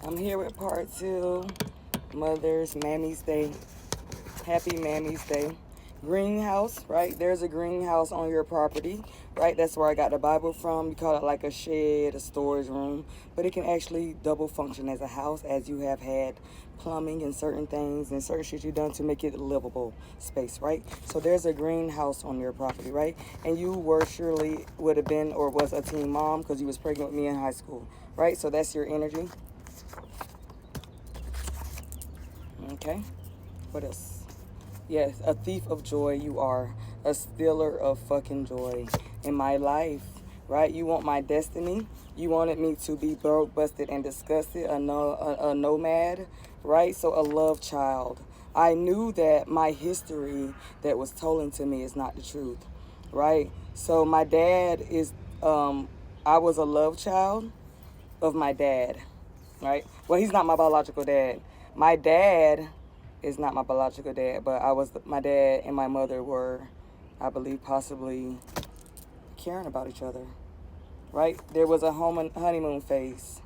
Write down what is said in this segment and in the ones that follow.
I'm here with part 2, Mother's Mammy's Day. Happy Mammy's Day. Greenhouse, right? There's a greenhouse on your property, right? That's where I got the Bible from. You call it like a shed, a storage room, but it can actually double function as a house, as you have had plumbing and certain things and certain shit you've done to make it a livable space, right? So there's a greenhouse on your property, right? And you were surely would have been or was a teen mom because you was pregnant with me in high school, right? So that's your energy. Okay, what else? Yes, a thief of joy you are. A stealer of fucking joy in my life, right? You want my destiny. You wanted me to be broke, busted, and disgusted, a nomad, right? So a love child. I knew that my history that was told to me is not the truth, right? So my dad is, I was a love child of my dad, right? Well, he's not my biological dad. My dad is not my biological dad, but my dad and my mother were, I believe, possibly caring about each other, right? There was a honeymoon phase,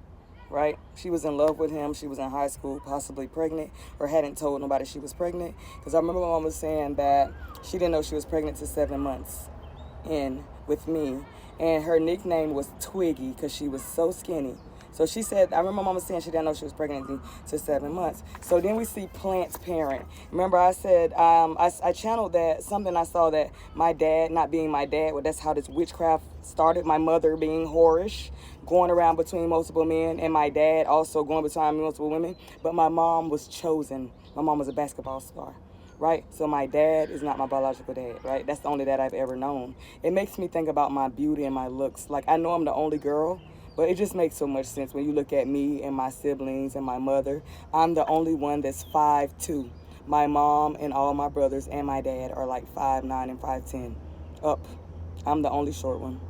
right? She was in love with him. She was in high school, possibly pregnant, or hadn't told nobody she was pregnant. Because I remember my mom was saying that she didn't know she was pregnant to 7 months in with me. And her nickname was Twiggy because she was so skinny. So she said, I remember my mama saying she didn't know she was pregnant to 7 months. So then we see Plant's parent. Remember I said, I channeled that, something I saw that my dad not being my dad, well, that's how this witchcraft started. My mother being whorish, going around between multiple men, and my dad also going between multiple women. But my mom was chosen. My mom was a basketball star, right? So my dad is not my biological dad, right? That's the only dad I've ever known. It makes me think about my beauty and my looks. Like, I know I'm the only girl, but it just makes so much sense when you look at me and my siblings and my mother. I'm the only one that's 5'2". My mom and all my brothers and my dad are like 5'9" and 5'10", up. I'm the only short one,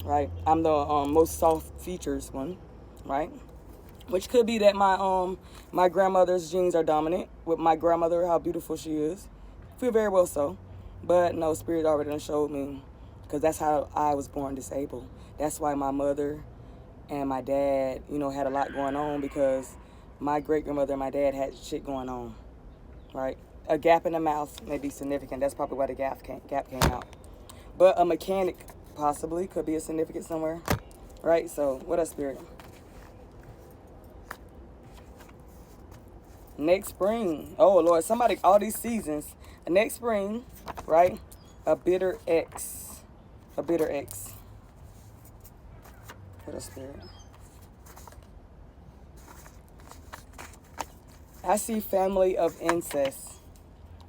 right? I'm the most soft features one, right? Which could be that my grandmother's genes are dominant with my grandmother, how beautiful she is. Feel very well so. But no, Spirit already done showed me, because that's how I was born disabled. That's why my mother and my dad, had a lot going on, because my great-grandmother and my dad had shit going on, right? A gap in the mouth may be significant. That's probably why the gap came out. But a mechanic possibly could be a significant somewhere, right? So what else, Spirit? Next spring. Oh, Lord, somebody, all these seasons. Next spring, right? A bitter ex. A bitter ex. For the Spirit. I see family of incest,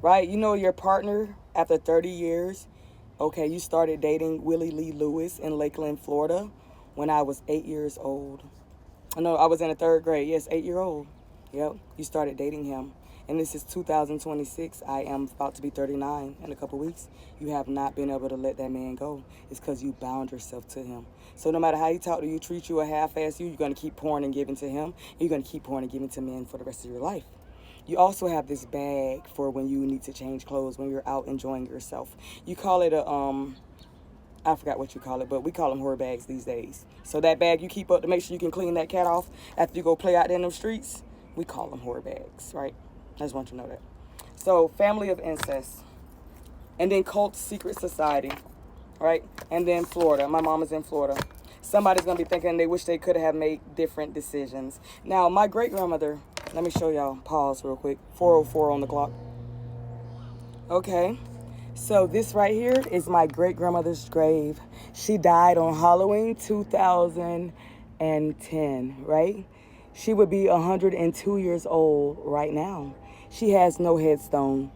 right? You know your partner after 30 years. Okay, you started dating Willie Lee Lewis in Lakeland, Florida when I was 8 years old. No, I was in the 3rd grade. Yes, 8-year-old. Yep, you started dating him. And this is 2026. I am about to be 39 in a couple weeks. You have not been able to let that man go. It's because you bound yourself to him. So no matter how he talk to you, treat you, or half-ass you, you're going to keep pouring and giving to him. You're going to keep pouring and giving to men for the rest of your life. You also have this bag for when you need to change clothes, when you're out enjoying yourself. You call it I forgot what you call it, but we call them whore bags these days. So that bag you keep up to make sure you can clean that cat off after you go play out there in them streets, we call them whore bags, right? I just want you to know that. So family of incest. And then cult secret society, right? And then Florida. My mom is in Florida. Somebody's going to be thinking they wish they could have made different decisions. Now, my great-grandmother, let me show y'all. Pause real quick. 4:04 on the clock. Okay. So this right here is my great-grandmother's grave. She died on Halloween 2010, right? She would be 102 years old right now. She has no headstone,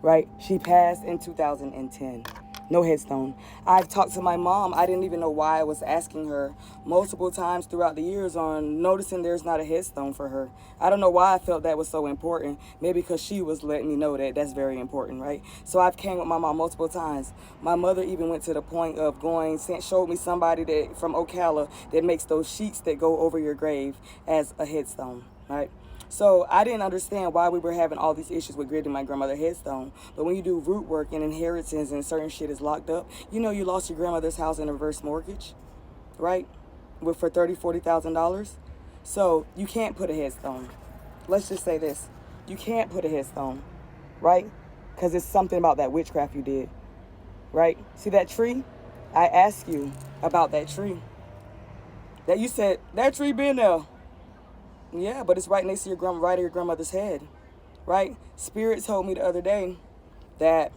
right? She passed in 2010. No headstone. I've talked to my mom. I didn't even know why I was asking her multiple times throughout the years on noticing there's not a headstone for her. I don't know why I felt that was so important. Maybe because she was letting me know that that's very important, right? So I've came with my mom multiple times. My mother even went to the point of showed me somebody that from Ocala that makes those sheets that go over your grave as a headstone, right? So I didn't understand why we were having all these issues with grading my grandmother's headstone. But when you do root work and inheritance and certain shit is locked up, you lost your grandmother's house in a reverse mortgage, right? For $30,000, $40,000. So you can't put a headstone. Let's just say this. You can't put a headstone, right? Because it's something about that witchcraft you did, right? See that tree? I asked you about that tree. That you said, that tree been there. Yeah, but it's right next to right at your grandmother's head, right? Spirit told me the other day that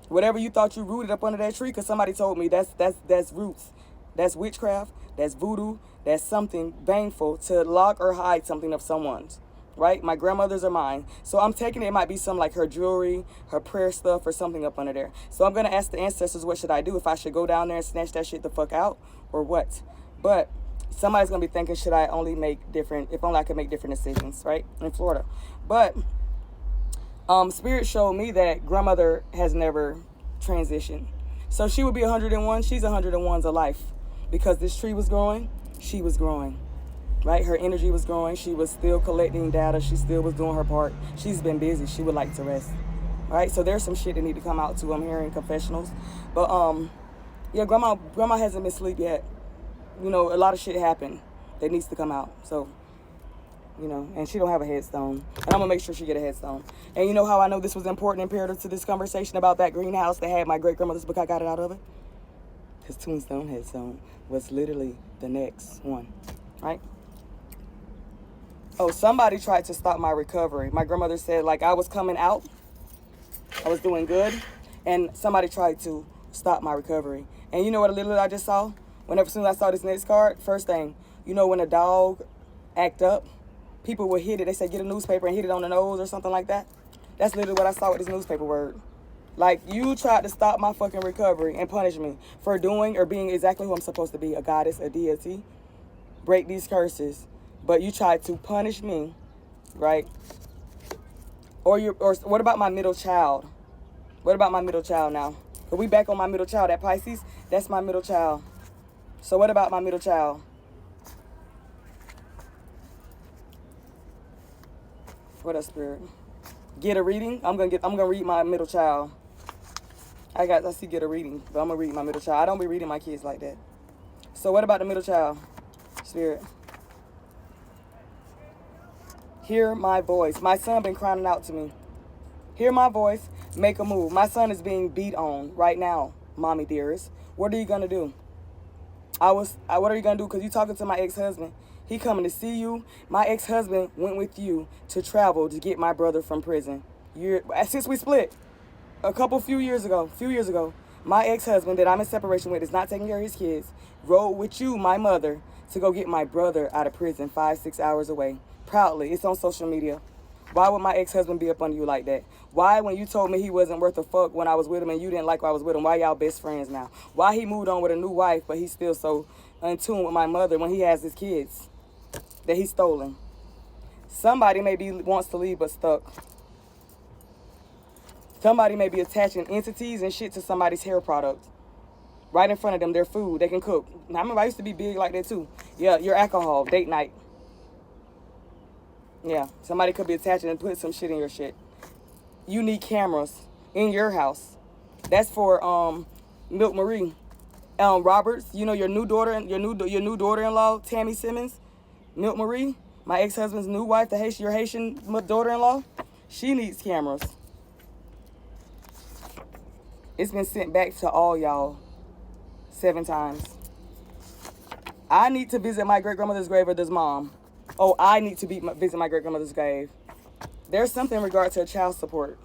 whatever you thought you rooted up under that tree, because somebody told me that's roots. That's witchcraft, that's voodoo, that's something baneful to lock or hide something of someone's, right? My grandmother's or mine. So I'm taking it might be some like her jewelry, her prayer stuff, or something up under there. So I'm going to ask the ancestors, what should I do? If I should go down there and snatch that shit the fuck out or what? But somebody's going to be thinking, should I only make different, if only I could make different decisions, right? In Florida. But Spirit showed me that grandmother has never transitioned. So she would be 101. She's 101's a life. Because this tree was growing, she was growing, right? Her energy was growing. She was still collecting data. She still was doing her part. She's been busy. She would like to rest, right? So there's some shit that need to come out too. I'm hearing confessionals. But, yeah, grandma hasn't been asleep yet. You know, a lot of shit happened that needs to come out. So, you know, and she don't have a headstone. And I'm going to make sure she get a headstone. And you know how I know this was important and imperative to this conversation about that greenhouse that had my great-grandmother's book? I got it out of it. His tombstone headstone was literally the next one, right? Oh, somebody tried to stop my recovery. My grandmother said, like, I was coming out. I was doing good. And somebody tried to stop my recovery. And you know what literally I just saw? As soon as I saw this next card, first thing, you know when a dog act up, people would hit it. They say, get a newspaper and hit it on the nose or something like that. That's literally what I saw with this newspaper word. Like, you tried to stop my fucking recovery and punish me for doing or being exactly who I'm supposed to be, a goddess, a deity, break these curses. But you tried to punish me, right? Or what about my middle child? What about my middle child now? Are we back on my middle child, that Pisces? That's my middle child. So what about my middle child? What up, Spirit? Get a reading? I'm gonna read my middle child. I see get a reading, but I'm gonna read my middle child. I don't be reading my kids like that. So what about the middle child? Spirit. Hear my voice. My son been crying out to me. Hear my voice. Make a move. My son is being beat on right now, mommy dearest. What are you gonna do? What are you gonna do? Because you talking to my ex-husband. He coming to see you. My ex-husband went with you to travel to get my brother from prison. Since we split, few years ago, my ex-husband that I'm in separation with is not taking care of his kids, rode with you, my mother, to go get my brother out of prison 5-6 hours away. Proudly. It's on social media. Why would my ex-husband be up on you like that? Why, when you told me he wasn't worth a fuck when I was with him and you didn't like when I was with him, why y'all best friends now? Why he moved on with a new wife, but he's still so in tune with my mother when he has his kids that he's stolen? Somebody maybe wants to leave but stuck. Somebody may be attaching entities and shit to somebody's hair product. Right in front of them, their food, they can cook. I remember I used to be big like that too. Yeah, your alcohol, date night. Yeah, somebody could be attaching and put some shit in your shit. You need cameras in your house. That's for Milk Marie. Roberts, you know your new daughter, your new daughter-in-law, Tammy Simmons, Milk Marie, my ex-husband's new wife, your Haitian daughter-in-law. She needs cameras. It's been sent back to all y'all 7 times. I need to visit my great-grandmother's grave, or does mom? Oh, I need to visit my great-grandmother's grave. There's something in regard to child support.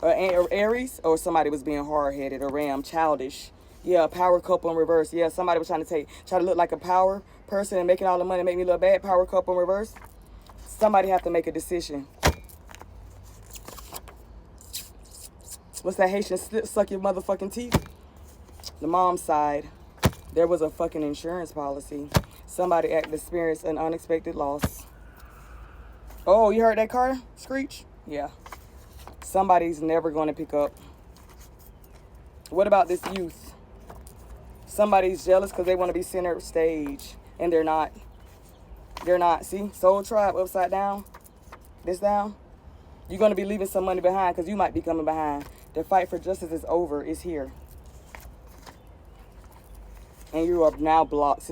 Aries, or somebody was being hard-headed, or Ram, childish. Yeah, power couple in reverse. Yeah, somebody was trying to look like a power person and making all the money make me look bad. Power couple in reverse. Somebody have to make a decision. What's that Haitian suck your motherfucking teeth? The mom's side, there was a fucking insurance policy. Somebody experienced an unexpected loss. Oh, you heard that car screech? Yeah. Somebody's never going to pick up. What about this youth? Somebody's jealous because they want to be center stage, and they're not. They're not. See? Soul tribe upside down. This down. You're going to be leaving some money behind because you might be coming behind. The fight for justice is over. It's here. And you are now blocked.